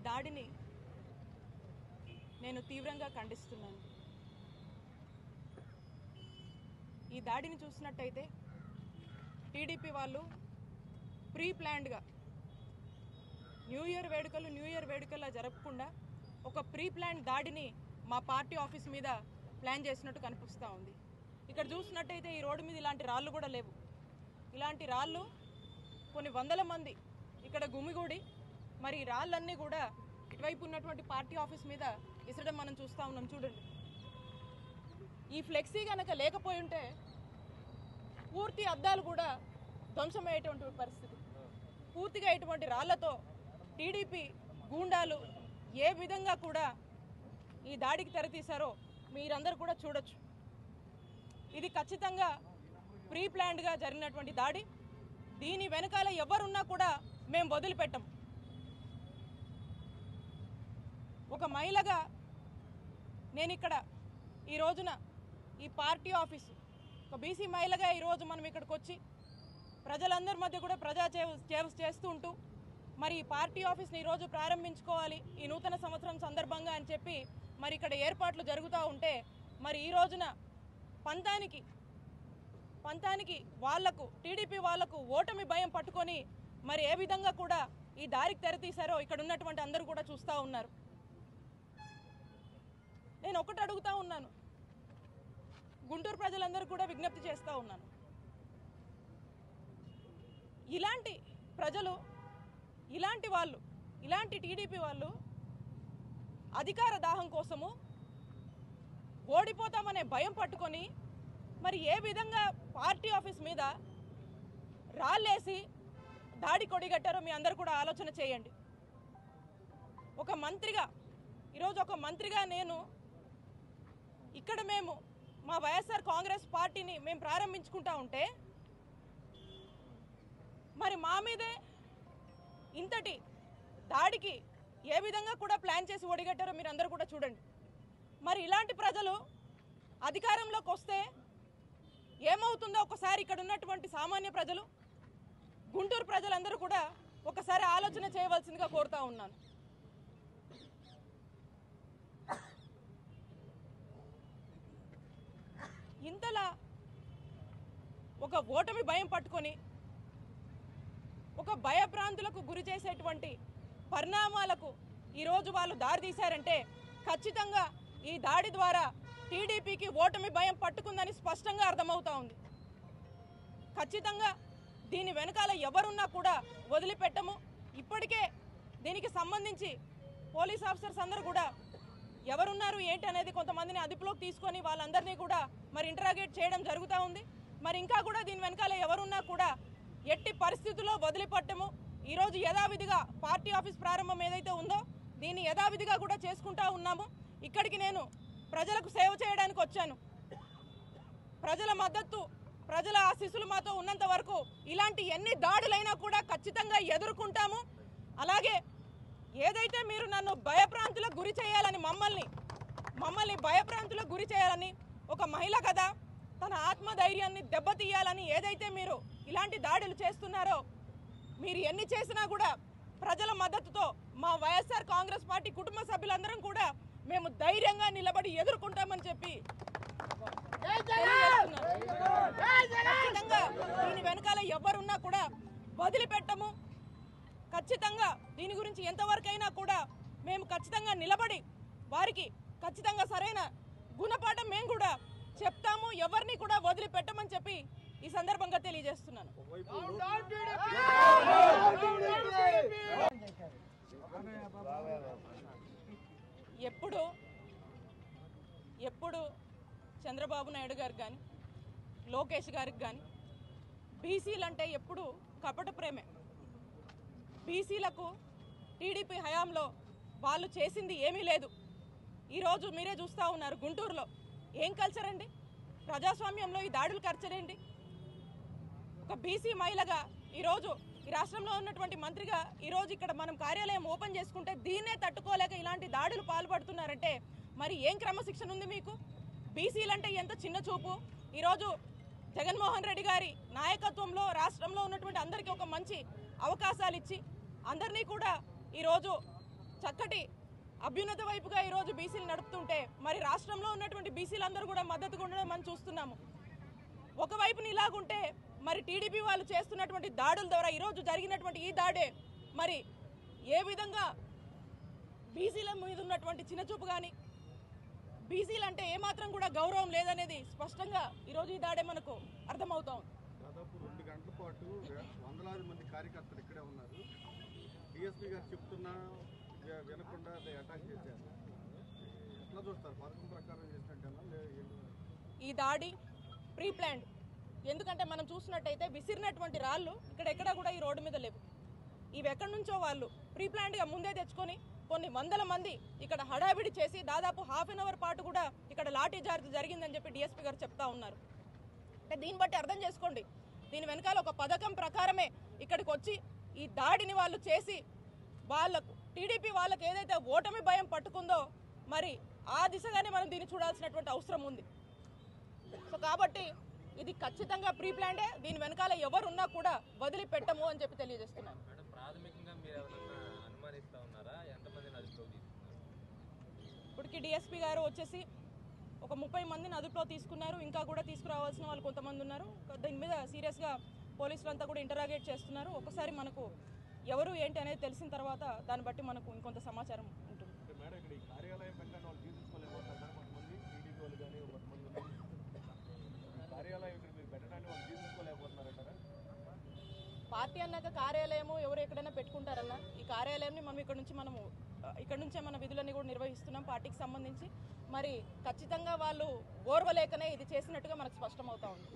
దాడిని నేను తీవ్రంగా ఖండిస్తున్నాను. ఈ దాడిని చూసినట్టయితే టీడీపీ వాళ్ళు ప్రీ ప్లాన్డ్గా న్యూ ఇయర్ వేడుకలా జరపకుండా ఒక ప్రీ ప్లాన్ దాడిని మా పార్టీ ఆఫీస్ మీద ప్లాన్ చేసినట్టు కనిపిస్తూ ఉంది. ఇక్కడ చూసినట్టయితే ఈ రోడ్డు మీద ఇలాంటి రాళ్ళు కూడా లేవు. ఇలాంటి రాళ్ళు కొన్ని వందల మంది ఇక్కడ గుమిగూడి మరి ఈ రాళ్ళన్నీ కూడా ఇటువైపు ఉన్నటువంటి పార్టీ ఆఫీస్ మీద ఇసరడం మనం చూస్తూ ఉన్నాం. చూడండి, ఈ ఫ్లెక్సీ కనుక లేకపోయి ఉంటే పూర్తి అద్దాలు కూడా ధ్వంసమయ్యేటువంటి పరిస్థితి. పూర్తిగా ఇటువంటి రాళ్లతో టీడీపీ గూండాలు ఏ విధంగా కూడా ఈ దాడికి తెరతీశారో మీరందరూ కూడా చూడొచ్చు. ఇది ఖచ్చితంగా ప్రీ ప్లాన్డ్గా జరిగినటువంటి దాడి. దీని వెనకాల ఎవరున్నా కూడా మేము వదిలిపెట్టం. ఒక మహిళగా నేను ఇక్కడ ఈ రోజున ఈ పార్టీ ఆఫీసు ఒక బీసీ మహిళగా ఈరోజు మనం ఇక్కడికి వచ్చి ప్రజలందరి మధ్య కూడా ప్రజా సేవ చేస్తూ ఉంటూ మరి ఈ పార్టీ ఆఫీస్ని ఈరోజు ప్రారంభించుకోవాలి ఈ నూతన సంవత్సరం సందర్భంగా అని చెప్పి మరి ఇక్కడ ఏర్పాట్లు జరుగుతూ ఉంటే మరి ఈ రోజున పంతానికి వాళ్లకు టీడీపీ వాళ్లకు ఓటమి భయం పట్టుకొని మరి ఏ విధంగా కూడా ఈ దారికి తెరతీశారో ఇక్కడ ఉన్నటువంటి అందరూ కూడా చూస్తూ ఉన్నారు. నేను ఒకటి అడుగుతా ఉన్నాను, గుంటూరు ప్రజలందరూ కూడా విజ్ఞప్తి చేస్తూ ఉన్నాను. ఇలాంటి ప్రజలు, ఇలాంటి వాళ్ళు, ఇలాంటి టీడీపీ వాళ్ళు అధికార దాహం కోసము ఓడిపోతామనే భయం పట్టుకొని మరి ఏ విధంగా పార్టీ ఆఫీస్ మీద రాళ్ళేసి దాడి కొడిగట్టారో మీ అందరూ కూడా ఆలోచన చేయండి. ఒక మంత్రిగా ఈరోజు ఒక మంత్రిగా నేను ఇక్కడ మేము మా వైఎస్ఆర్ కాంగ్రెస్ పార్టీని మేము ప్రారంభించుకుంటా ఉంటే మరి మా మీదే ఇంతటి దాడికి ఏ విధంగా కూడా ప్లాన్ చేసి ఒడిగట్టారో మీరు అందరూ కూడా చూడండి. మరి ఇలాంటి ప్రజలు అధికారంలోకి వస్తే ఏమవుతుందో ఒకసారి ఇక్కడ ఉన్నటువంటి సామాన్య ప్రజలు, గుంటూరు ప్రజలందరూ కూడా ఒకసారి ఆలోచన చేయవలసిందిగా కోరుతా ఉన్నాను. ఇంతలా ఒక ఓటమి భయం పట్టుకొని ఒక భయభ్రాంతులకు గురి చేసేటువంటి పరిణామాలకు ఈరోజు వాళ్ళు దారి తీశారంటే ఖచ్చితంగా ఈ దాడి ద్వారా టీడీపీకి ఓటమి భయం పట్టుకుందని స్పష్టంగా అర్థమవుతా ఉంది. ఖచ్చితంగా దీని వెనకాల ఎవరున్నా కూడా వదిలిపెట్టము. ఇప్పటికే దీనికి సంబంధించి పోలీస్ ఆఫీసర్స్ అందరూ కూడా ఎవరున్నారు ఏంటి అనేది కొంతమందిని అదుపులోకి తీసుకొని వాళ్ళందరినీ కూడా మరి ఇంటరాగేట్ చేయడం జరుగుతూ ఉంది. మరి ఇంకా కూడా దీని వెనకాల ఎవరున్నా కూడా ఎట్టి పరిస్థితుల్లో వదిలిపెట్టము. ఈరోజు యథావిధిగా పార్టీ ఆఫీస్ ప్రారంభం ఏదైతే ఉందో దీన్ని యథావిధిగా కూడా చేసుకుంటా ఉన్నాము. ఇక్కడికి నేను ప్రజలకు సేవ చేయడానికి వచ్చాను. ప్రజల మద్దతు, ప్రజల ఆశీస్సులు మాతో ఉన్నంత వరకు ఇలాంటి ఎన్ని దాడులైనా కూడా ఖచ్చితంగా ఎదుర్కొంటాము. అలాగే ఏదైతే మీరు నన్ను భయభ్రాంతులకు గురి చేయాలని మమ్మల్ని భయభ్రాంతులకు గురి చేయాలని ఒక మహిళ కదా తన ఆత్మధైర్యాన్ని దెబ్బతీయాలని ఏదైతే మీరు ఇలాంటి దాడులు చేస్తున్నారో మీరు ఎన్ని చేసినా కూడా ప్రజల మద్దతుతో మా వైఎస్ఆర్ కాంగ్రెస్ పార్టీ కుటుంబ సభ్యులందరం కూడా మేము ధైర్యంగా నిలబడి ఎదుర్కొంటామని చెప్పి ఖచ్చితంగా దీని వెనకాల ఎవరున్నా కూడా వదిలిపెట్టము. ఖచ్చితంగా దీని గురించి ఎంతవరకైనా కూడా మేము ఖచ్చితంగా నిలబడి వారికి ఖచ్చితంగా సరైన గుణపాఠం మేము కూడా చెప్తాము. ఎవరిని కూడా వదిలిపెట్టమని చెప్పి ఈ సందర్భంగా తెలియజేస్తున్నాను. ఎప్పుడు చంద్రబాబు నాయుడు గారికి కానీ లోకేష్ గారికి కానీ బీసీలు అంటే ఎప్పుడు కపట ప్రేమే. బీసీలకు టీడీపీ హయాంలో వాళ్ళు చేసింది ఏమీ లేదు. ఈరోజు మీరే చూస్తూ ఉన్నారు గుంటూరులో ఏం కల్చర్ అండి, ప్రజాస్వామ్యంలో ఈ దాడులు కల్చర్ ఏంటి? ఒక బీసీ మహిళగా ఈరోజు ఈ రాష్ట్రంలో ఉన్నటువంటి మంత్రిగా ఈరోజు ఇక్కడ మనం కార్యాలయం ఓపెన్ చేసుకుంటే దీన్నే తట్టుకోలేక ఇలాంటి దాడులు పాల్పడుతున్నారంటే మరి ఏం క్రమశిక్షణ ఉంది మీకు? బీసీలంటే ఎంత చిన్న చూపు. ఈరోజు జగన్మోహన్ రెడ్డి గారి నాయకత్వంలో రాష్ట్రంలో ఉన్నటువంటి అందరికీ ఒక మంచి అవకాశాలు ఇచ్చి అందరినీ కూడా ఈరోజు చక్కటి అభ్యున్నత వైపుగా ఈరోజు బీసీలు నడుపుతుంటే మరి రాష్ట్రంలో ఉన్నటువంటి బీసీలందరూ కూడా మద్దతుగా ఉండడం మనం చూస్తున్నాము. ఒకవైపున ఇలాగుంటే మరి టీడీపీ వాళ్ళు చేస్తున్నటువంటి దాడుల ద్వారా ఈరోజు జరిగినటువంటి ఈ దాడే మరి ఏ విధంగా బీసీల మీద ఉన్నటువంటి చిన్నచూపు కానీ బీసీలు అంటే ఏమాత్రం కూడా గౌరవం లేదనేది స్పష్టంగా ఈరోజు ఈ దాడే మనకు అర్థమవుతాం. దాదాపు 2 గంటల పాటు వందలాది మంది కార్యకర్తలు ఇక్కడే ఉన్నారు. డిఎస్పీ గారు చెప్తున్నా వినకుండా అటాక్ చేశారు. ఎట్లా చూస్తారు? పథకం ప్రకారం చేసినట్టేనా? ఈ దాడి ప్రీ ప్లాన్డ్. ఎందుకంటే మనం చూసినట్టయితే విసిరినటువంటి రాళ్ళు ఇక్కడెక్కడా కూడా ఈ రోడ్డు మీద లేవు. ఇవి ఎక్కడి నుంచో వాళ్ళు ప్రీ ప్లాన్డ్గా ముందే తెచ్చుకొని కొన్ని వందల మంది ఇక్కడ హడావిడి చేసి దాదాపు ½ అన్ అవర్ పాటు కూడా ఇక్కడ లాఠీ చార్జ్ జరిగిందని చెప్పి డిఎస్పీ గారు చెప్తా ఉన్నారు. అంటే దీన్ని బట్టి అర్థం చేసుకోండి, దీని వెనకాల ఒక పథకం ప్రకారమే ఇక్కడికి వచ్చి ఈ దాడిని వాళ్ళు చేసి వాళ్ళకు టీడీపీ వాళ్ళకి ఏదైతే ఓటమి భయం పట్టుకుందో మరి ఆ దిశగానే మనం దీన్ని చూడాల్సినటువంటి అవసరం ఉంది. సో కాబట్టి ఇది ఖచ్చితంగా ప్రీ ప్లాన్డే. దీని వెనకాల ఎవరున్నా కూడా వదిలిపెట్టము అని చెప్పి తెలియజేస్తున్నాను. ఇప్పటికి డిఎస్పీ గారు వచ్చేసి ఒక 30 మందిని అదుపులో తీసుకున్నారు. ఇంకా కూడా తీసుకురావాల్సిన వాళ్ళు కొంతమంది ఉన్నారు. దీని మీద సీరియస్గా పోలీసులంతా కూడా ఇంటరాగేట్ చేస్తున్నారు. ఒకసారి మనకు ఎవరు ఏంటి అనేది తెలిసిన తర్వాత దాన్ని బట్టి మనకు ఇంకొంత సమాచారం ఉంటుంది. పార్టీ అన్నాక కార్యాలయము ఎవరు ఎక్కడైనా పెట్టుకుంటారన్నా, ఈ కార్యాలయాన్ని మనం ఇక్కడ నుంచే మన విధులన్నీ కూడా నిర్వహిస్తున్నాం పార్టీకి సంబంధించి. మరి ఖచ్చితంగా వాళ్ళు ఓర్వలేకనే ఇది చేసినట్టుగా మనకు స్పష్టమవుతా ఉంది.